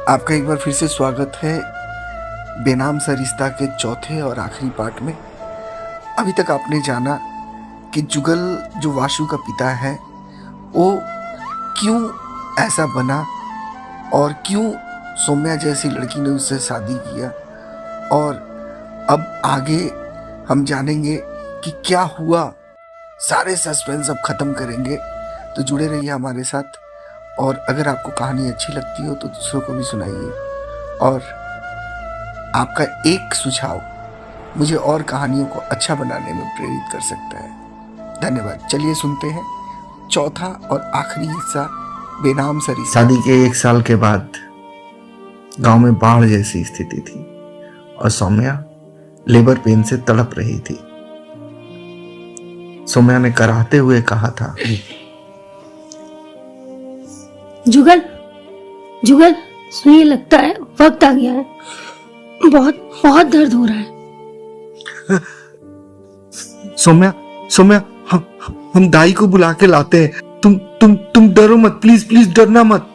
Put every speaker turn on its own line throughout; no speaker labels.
आपका एक बार फिर से स्वागत है बेनाम सा रिश्ता के चौथे और आखिरी पार्ट में। अभी तक आपने जाना कि जुगल जो वासु का पिता है वो क्यों ऐसा बना और क्यों सौम्या जैसी लड़की ने उससे शादी किया, और अब आगे हम जानेंगे कि क्या हुआ। सारे सस्पेंस अब ख़त्म करेंगे, तो जुड़े रहिए हमारे साथ। और अगर आपको कहानी अच्छी लगती हो तो दूसरों को भी सुनाइए, और आपका एक सुझाव मुझे और कहानियों को अच्छा बनाने में प्रेरित कर सकता है। धन्यवाद। चलिए सुनते हैं चौथा और आखिरी हिस्सा, बेनाम सा रिश्ता।
शादी के 1 साल के बाद गांव में बाढ़ जैसी स्थिति थी और सौम्या लेबर पेन से तड़प रही थी। सौम्या ने कराहते हुए कहा था,
जुगल जुगल सुनिए, लगता है वक्त आ गया है। बहुत बहुत दर्द हो रहा है।
सौम्या सौम्या हम दाई को बुला के लाते हैं। तुम डरो मत, प्लीज प्लीज डरना मत।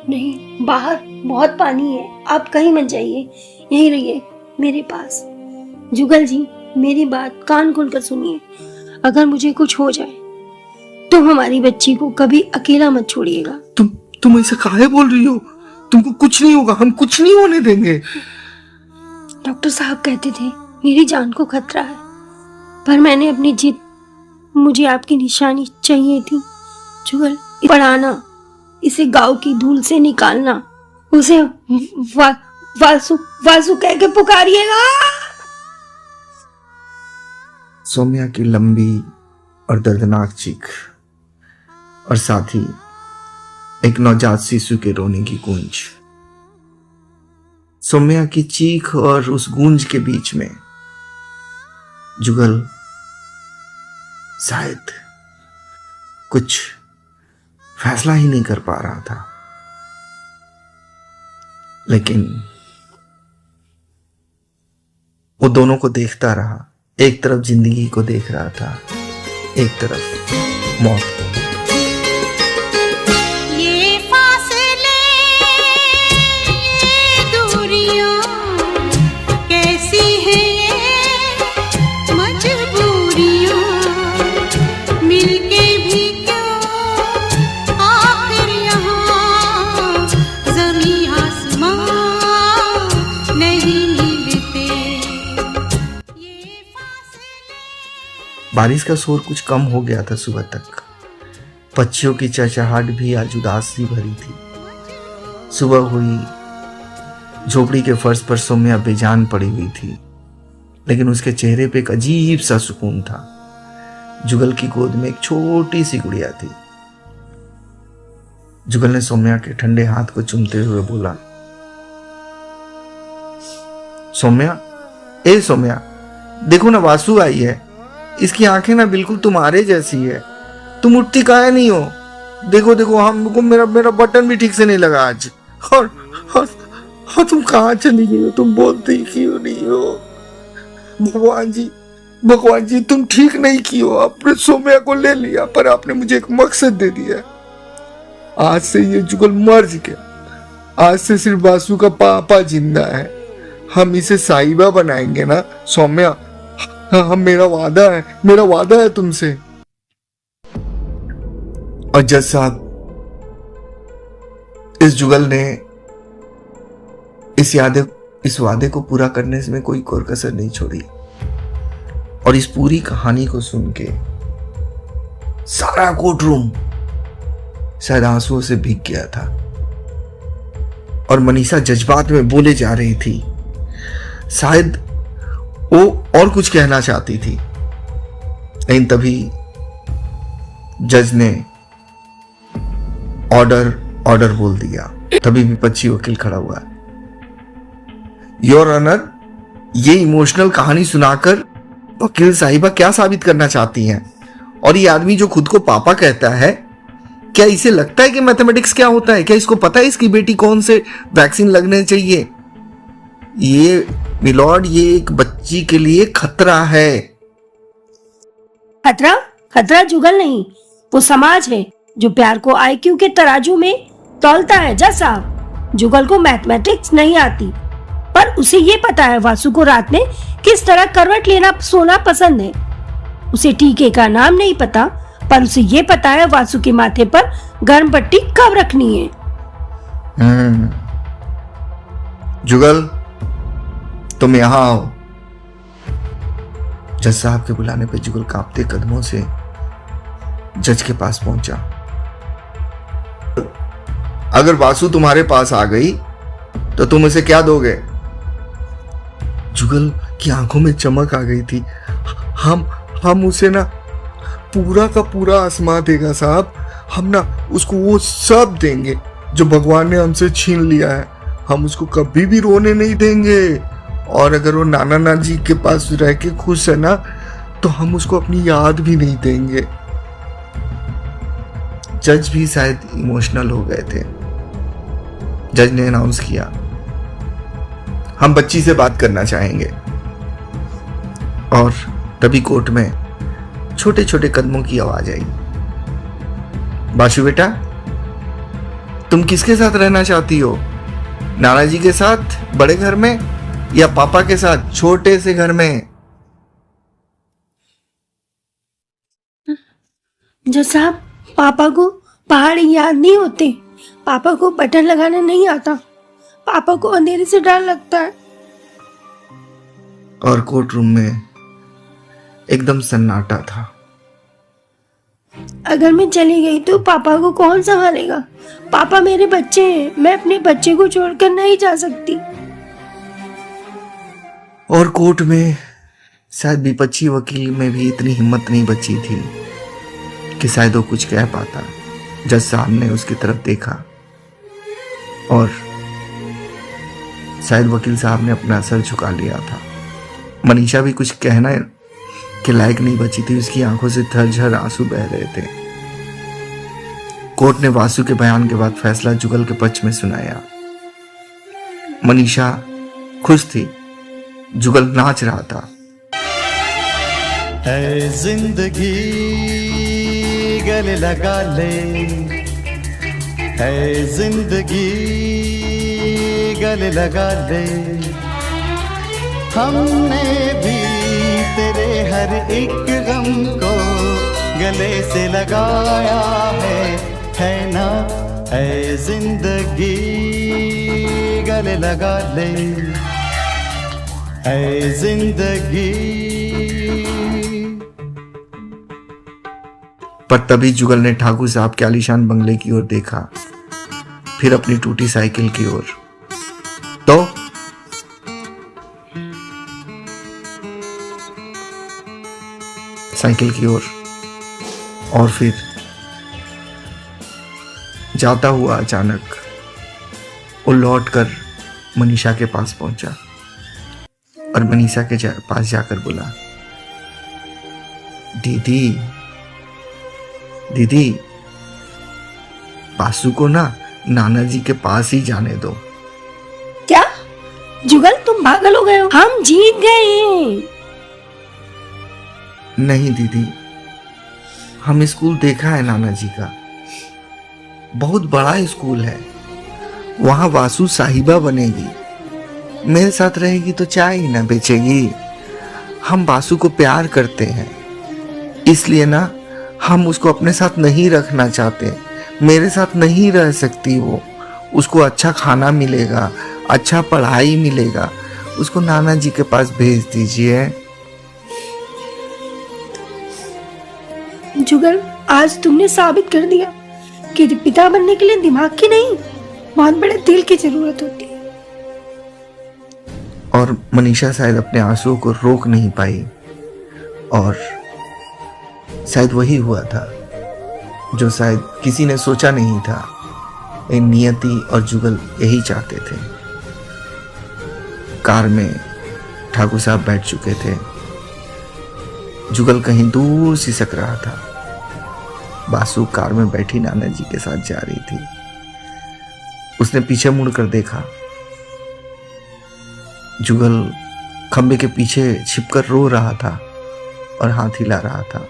नहीं, बाहर बहुत पानी है, आप कहीं मत जाइए, यहीं रहिए मेरे पास। जुगल जी, मेरी बात कान खोलकर सुनिए। अगर मुझे कुछ हो जाए तो हमारी बच्ची को कभी अकेला मत छोड़िएगा।
तुम ऐसा काहे बोल रही हो? तुमको कुछ नहीं होगा, हम कुछ नहीं होने देंगे।
डॉक्टर साहब कहते थे मेरी जान को खतरा है, पर मैंने अपनी जिद, मुझे आपकी निशानी चाहिए थी। जुगल, पढ़ाना, इसे गांव की धूल से निकालना, उसे वासु वासु कह के पुकारिएगा।
सौम्या की लंबी और दर्दनाक चीख और साथ ही एक नवजात शिशु के रोने की गूंज। सौम्या की चीख और उस गूंज के बीच में जुगल शायद कुछ फैसला ही नहीं कर पा रहा था, लेकिन वो दोनों को देखता रहा। एक तरफ जिंदगी को देख रहा था, एक तरफ मौत को।
ये फासले, ये दूरियां कैसी है, ये मजबूरियां मिलके भी क्यों आखिर यहाँ ज़मीं आसमां नहीं मिलते। ये फासले।
बारिश का शोर कुछ कम हो गया था सुबह तक। पक्षियों की चहचहाहट भी आज उदास सी भरी थी। सुबह हुई, झोपड़ी के फर्श पर सौम्या बेजान पड़ी हुई थी, लेकिन उसके चेहरे पे एक अजीब सा सुकून था। जुगल की गोद में एक छोटी सी गुड़िया थी। जुगल ने सौम्या के ठंडे हाथ को चूमते हुए बोला, सौम्या, ए सौम्या, देखो ना वासु आई है। इसकी आंखें ना बिल्कुल तुम्हारे जैसी है। तुम उठती काहे नहीं हो? देखो देखो, हमको मेरा बटन भी ठीक से नहीं लगा आज। और तुम कहाँ चली गई हो? तुम बोलती क्यों नहीं हो? भगवान जी, तुम ठीक नहीं की हो। आपने सौम्या को ले लिया, पर आपने मुझे एक मकसद दे दिया। आज से ये जुगल मर गया। आज से सिर्फ वासु का पापा जिंदा है। हम इसे साहिबा बनाएंगे ना सौम्या? हाँ, मेरा वादा है तुमसे। और जज साहब, इस जुगल ने इस वादे को पूरा करने में कोई कोर कसर नहीं छोड़ी। और इस पूरी कहानी को सुन के सारा कोर्ट-रूम शायद आंसुओं से भीग गया था, और मनीषा जज्बात में बोले जा रही थी। शायद वो और कुछ कहना चाहती थी, लेकिन तभी जज ने ऑर्डर बोल दिया। तभी विपक्षी वकील खड़ा हुआ। योर ऑनर, ये इमोशनल कहानी सुनाकर वकील साहिबा क्या साबित करना चाहती हैं? और ये आदमी जो खुद को पापा कहता है, क्या इसे लगता है कि मैथमेटिक्स क्या होता है? क्या इसको पता है इसकी बेटी कौन से वैक्सीन लगने चाहिए? ये मिलॉर्ड, ये एक बच्ची के लिए खतरा है।
खतरा जुगल नहीं, वो समाज है जो प्यार को आईक्यू के तराजू में तौलता है। जज साहब, जुगल को मैथमेटिक्स नहीं आती, पर उसे ये पता है वासु को रात में किस तरह करवट लेना सोना पसंद है। उसे टीके का नाम नहीं पता, पर उसे ये पता है वासु के माथे पर गर्म पट्टी कब रखनी है।
जुगल, तुम यहां आओ। जज साहब के बुलाने पे जुगल कांपते कदमों से जज के पास पहुंचा। अगर वासु तुम्हारे पास आ गई तो तुम उसे क्या दोगे? जुगल की आंखों में चमक आ गई थी। हम उसे ना पूरा का पूरा आसमां देगा साहब। हम ना उसको वो सब देंगे जो भगवान ने हमसे छीन लिया है। हम उसको कभी भी रोने नहीं देंगे, और अगर वो नाना जी के पास रह के खुश है ना, तो हम उसको अपनी याद भी नहीं देंगे। जज भी शायद इमोशनल हो गए थे। जज ने अनाउंस किया, हम बच्ची से बात करना चाहेंगे। और तभी कोर्ट में छोटे छोटे कदमों की आवाज आई। बाशु बेटा, तुम किसके साथ रहना चाहती हो? नाना जी के साथ बड़े घर में, या पापा के साथ छोटे से घर में?
जज साहब, पापा को पहाड़ याद नहीं होते। पापा को बटन लगाना नहीं आता। पापा को अंधेरे से डर लगता है।
और कोर्ट रूम में एकदम सन्नाटा था।
अगर मैं चली गई तो पापा को कौन संभालेगा? पापा मेरे बच्चे हैं, मैं अपने बच्चे को छोड़कर नहीं जा सकती।
और कोर्ट में शायद विपक्षी वकील में भी इतनी हिम्मत नहीं बची थी कि शायद वो कुछ कह पाता। जज साहब ने उसकी तरफ देखा और शायद वकील साहब ने अपना सर झुका लिया था। मनीषा भी कुछ कहना के लायक नहीं बची थी। उसकी आंखों से झरझर आंसू बह रहे थे। कोर्ट ने वासु के बयान के बाद फैसला जुगल के पक्ष में सुनाया। मनीषा खुश थी, जुगल नाच रहा था।
है जिंदगी गले लगा ले, है जिंदगी गले लगा ले। हमने भी तेरे हर एक गम को गले से लगाया है ना? है जिंदगी गले लगा ले, है जिंदगी।
पर तभी जुगल ने ठाकुर साहब के आलीशान बंगले की ओर देखा, फिर अपनी टूटी साइकिल की ओर। तो साइकिल की ओर, और फिर जाता हुआ अचानक वो लौटकर मनीषा के पास पहुंचा और मनीषा के पास जाकर बोला, दीदी दीदी, बासु को ना नाना जी के पास ही जाने दो।
क्या जुगल, तुम पागल हो गए हो? हम जीत गए हैं।
नहीं दीदी, हम स्कूल देखा है नाना जी का, बहुत बड़ा स्कूल है। वहां वासु साहिबा बनेगी, मेरे साथ रहेगी तो चाय ही ना बेचेगी। हम वासु को प्यार करते हैं, इसलिए ना हम उसको अपने साथ नहीं रखना चाहते। मेरे साथ नहीं रह सकती वो। उसको अच्छा खाना मिलेगा, अच्छा पढ़ाई मिलेगा। उसको नाना जी के पास भेज दीजिए।
जुगल, आज तुमने साबित कर दिया कि पिता बनने के लिए दिमाग की नहीं, बहुत बड़े दिल की जरूरत होती है।
और मनीषा शायद अपने आंसुओं को रोक नहीं पाई, और शायद वही हुआ था जो शायद किसी ने सोचा नहीं था। नियति और जुगल यही चाहते थे। कार में ठाकुर साहब बैठ चुके थे। जुगल कहीं दूर सिसक रहा था। बासु कार में बैठी नाना जी के साथ जा रही थी। उसने पीछे मुड़कर देखा। जुगल खंबे के पीछे छिपकर रो रहा था और हाथ हिला रहा था।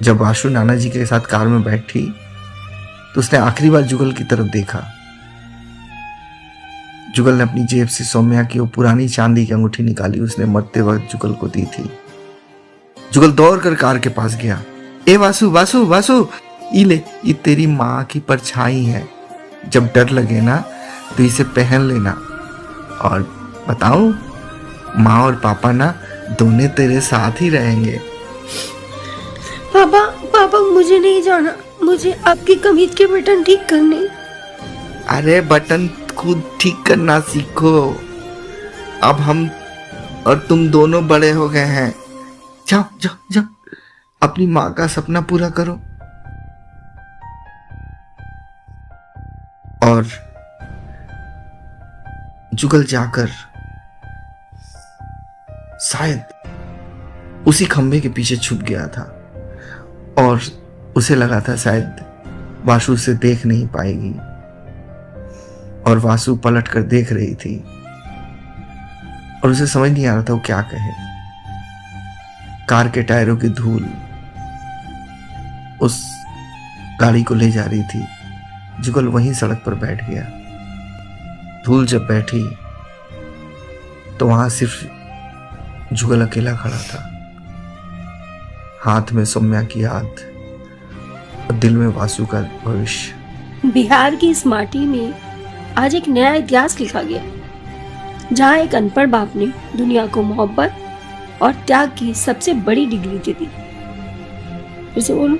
जब बासु नाना जी के साथ कार में बैठी तो उसने आखिरी बार जुगल की तरफ देखा जुगल ने अपनी जेब से सौम्या की वो पुरानी चांदी की अंगूठी निकाली, उसने मरते वक्त जुगल को दी थी। जुगल दौड़ कर कार के पास गया। ए वासु वासु वासु, ये तेरी माँ की परछाई है, जब डर लगे ना तो इसे पहन लेना। और बताऊं, माँ और पापा ना दोनों तेरे साथ ही रहेंगे।
पापा पापा मुझे नहीं जाना, मुझे आपकी कमीज के बटन ठीक करने।
अरे बटन खुद ठीक करना सीखो, अब हम और तुम दोनों बड़े हो गए हैं। जाओ जाओ जाओ, अपनी माँ का सपना पूरा करो। और जुगल जाकर शायद उसी खंभे के पीछे छुप गया था और उसे लगा था शायद वासु उसे देख नहीं पाएगी, और वासु पलट कर देख रही थी और उसे समझ नहीं आ रहा था वो क्या कहे। कार के टायरों की धूल उस गाड़ी को ले जा रही थी। जुगल वहीं सड़क पर बैठ गया। धूल जब बैठी तो वहां सिर्फ जुगल अकेला खड़ा था, हाथ में सौम्या की याद और दिल में वासु का भविष्य।
बिहार की इस माटी में आज एक नया इतिहास लिखा गया, जहाँ एक अनपढ़ बाप ने दुनिया को मोहब्बत और त्याग की सबसे बड़ी डिग्री दे दी। फिर से बोलो।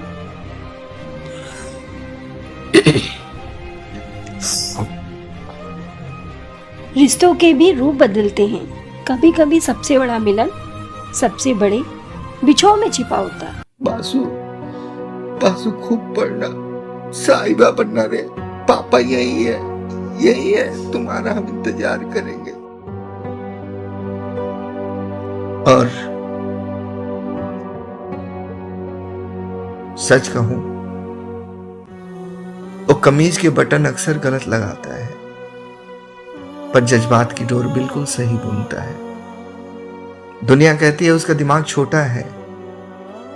रिश्तों के भी रूप बदलते हैं, कभी कभी सबसे बड़ा मिलन सबसे बड़े बिछोह में छिपा होता है।
बासु बासु खूब पढ़ना, साहिबा बनना रे। पापा यही है, तुम्हारा हम इंतजार करेंगे। और सच कहूं वो कमीज के बटन अक्सर गलत लगाता है, पर जज्बात की डोर बिल्कुल सही बुनता है। दुनिया कहती है उसका दिमाग छोटा है,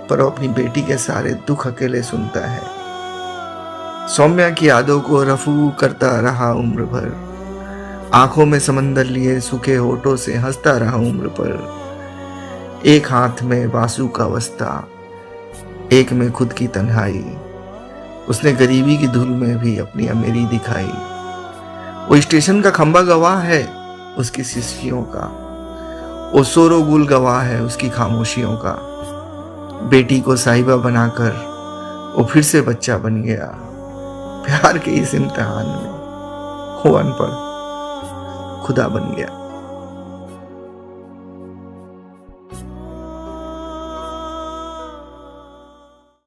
पर वो अपनी बेटी के सारे दुख अकेले सुनता है। सौम्या की यादों को रफू करता रहा उम्र भर, आंखों में समंदर लिए सूखे होठों से हंसता रहा उम्र भर। एक हाथ में वासु का वस्ता, एक में खुद की तन्हाई। उसने गरीबी की धूल में भी अपनी अमीरी दिखाई। वो स्टेशन का खंबा गवाह है उसकी सिस्कियों का, वो शोरोगुल गवाह है उसकी खामोशियों का। बेटी को साहिबा बनाकर वो फिर से बच्चा बन गया। प्यार के इस इम्तिहान में वो अनपढ़ खुदा बन गया।